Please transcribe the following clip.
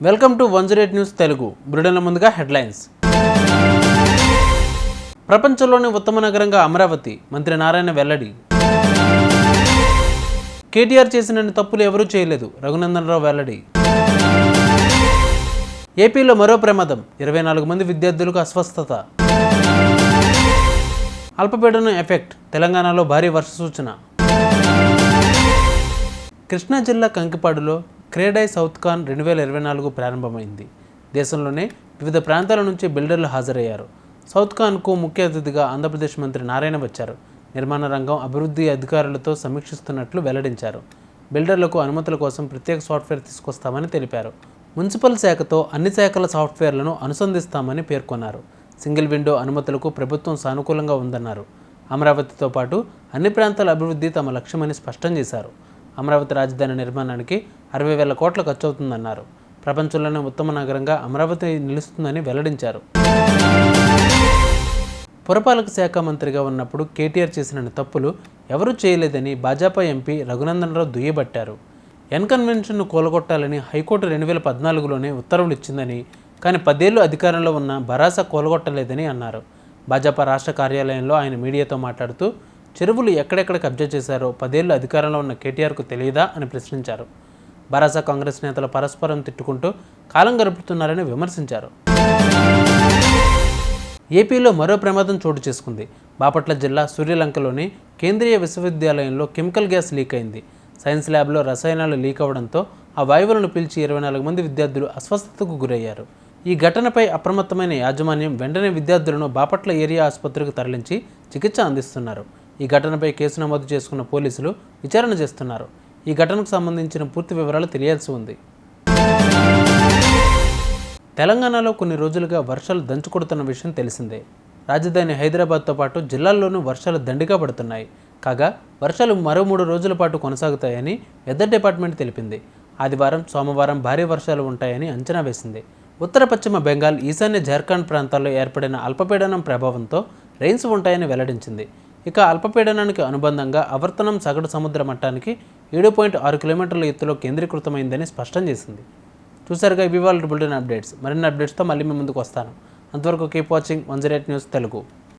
Welcome to 108 news Telugu. బ్రిటన్ల ముందుగా headlines. ప్రపంచంలోని ఉత్తమ నగరంగా అమరావతి, మంత్రి నారాయణ వెల్లడి. కేటీఆర్ చేసిన తప్పులు ఎవరూ చేయలేదు, రఘునందన్ రావు వెల్లడి. ఏపీలో మరో ప్రమాదం, 24 మంది విద్యార్థులకు అస్వస్థత. అల్పపీడనం ఎఫెక్ట్, తెలంగాణలో భారీ వర్ష సూచన. కృష్ణా జిల్లా కంకిపాడులో క్రేడై సౌత్కాన్ 2024 ప్రారంభమైంది. దేశంలోనే వివిధ ప్రాంతాల నుంచి బిల్డర్లు హాజరయ్యారు. సౌత్కాన్కు ముఖ్య అతిథిగా ఆంధ్రప్రదేశ్ మంత్రి నారాయణ వచ్చారు. నిర్మాణ రంగం అభివృద్ధి అధికారులతో సమీక్షిస్తున్నట్లు వెల్లడించారు. బిల్డర్లకు అనుమతుల కోసం ప్రత్యేక సాఫ్ట్వేర్ తీసుకొస్తామని తెలిపారు. మున్సిపల్ శాఖతో అన్ని శాఖల సాఫ్ట్వేర్లను అనుసంధిస్తామని పేర్కొన్నారు. సింగిల్ విండో అనుమతులకు ప్రభుత్వం సానుకూలంగా ఉందన్నారు. అమరావతితో పాటు అన్ని ప్రాంతాల అభివృద్ధి తమ లక్ష్యమని స్పష్టం చేశారు. అమరావతి రాజధాని నిర్మాణానికి 60,000 కోట్ల ఖర్చు అవుతుందన్నారు. ప్రపంచంలోనే ఉత్తమ నగరంగా అమరావతి నిలుస్తుందని వెల్లడించారు. పురపాలక శాఖ మంత్రిగా ఉన్నప్పుడు కేటీఆర్ చేసిన తప్పులు ఎవరూ చేయలేదని భాజపా ఎంపీ రఘునందన్ రావు దుయ్యబట్టారు. కన్వెన్షన్ను కూలగొట్టాలని హైకోర్టు 2014లోనే ఉత్తర్వులు ఇచ్చిందని, కానీ 10 ఏళ్లు అధికారంలో ఉన్న భరాసా కూలగొట్టలేదని అన్నారు. భాజపా రాష్ట్ర కార్యాలయంలో ఆయన మీడియాతో మాట్లాడుతూ, చెరువులు ఎక్కడెక్కడ కబ్జా చేశారో 10 ఏళ్లు అధికారంలో ఉన్న కేటీఆర్కు తెలియదా అని ప్రశ్నించారు. భరాసా కాంగ్రెస్ నేతలు పరస్పరం తిట్టుకుంటూ కాలం గడుపుతున్నారని విమర్శించారు. ఏపీలో మరో ప్రమాదం చోటు చేసుకుంది. బాపట్ల జిల్లా సూర్యలంకలోని కేంద్రీయ విశ్వవిద్యాలయంలో కెమికల్ గ్యాస్ లీక్ అయింది. సైన్స్ ల్యాబ్లో రసాయనాలు లీక్ అవడంతో ఆ వాయువులను పీల్చి 24 మంది విద్యార్థులు అస్వస్థతకు గురయ్యారు. ఈ ఘటనపై అప్రమత్తమైన యాజమాన్యం వెంటనే విద్యార్థులను బాపట్ల ఏరియా ఆసుపత్రికి తరలించి చికిత్స అందిస్తున్నారు. ఈ ఘటనపై కేసు నమోదు చేసుకున్న పోలీసులు విచారణ చేస్తున్నారు. ఈ ఘటనకు సంబంధించిన పూర్తి వివరాలు తెలియాల్సి ఉంది. తెలంగాణలో కొన్ని రోజులుగా వర్షాలు దంచుకొడుతున్న విషయం తెలిసిందే. రాజధాని హైదరాబాద్తో పాటు జిల్లాల్లోనూ వర్షాలు దండిగా పడుతున్నాయి. కాగా వర్షాలు మరో 3 రోజుల పాటు కొనసాగుతాయని వెదర్ డిపార్ట్మెంట్ తెలిపింది. ఆదివారం, సోమవారం భారీ వర్షాలు ఉంటాయని అంచనా వేసింది. ఉత్తర పశ్చిమ బెంగాల్, ఈశాన్య జార్ఖండ్ ప్రాంతాల్లో ఏర్పడిన అల్పపీడనం ప్రభావంతో రెయిన్స్ ఉంటాయని వెల్లడించింది. ఇక అల్పపీడనానికి అనుబంధంగా ఆవర్తనం సగటు సముద్ర మట్టానికి 7.6 కిలోమీటర్ల ఎత్తులో కేంద్రీకృతమైందని స్పష్టం చేసింది. చూసారుగా, ఇవి వాళ్ళ బులెటిన్ అప్డేట్స్. మరిన్ని అప్డేట్స్తో మళ్ళీ మీ ముందుకు వస్తాను. అంతవరకు కీప్ వాచింగ్ 108 న్యూస్ తెలుగు.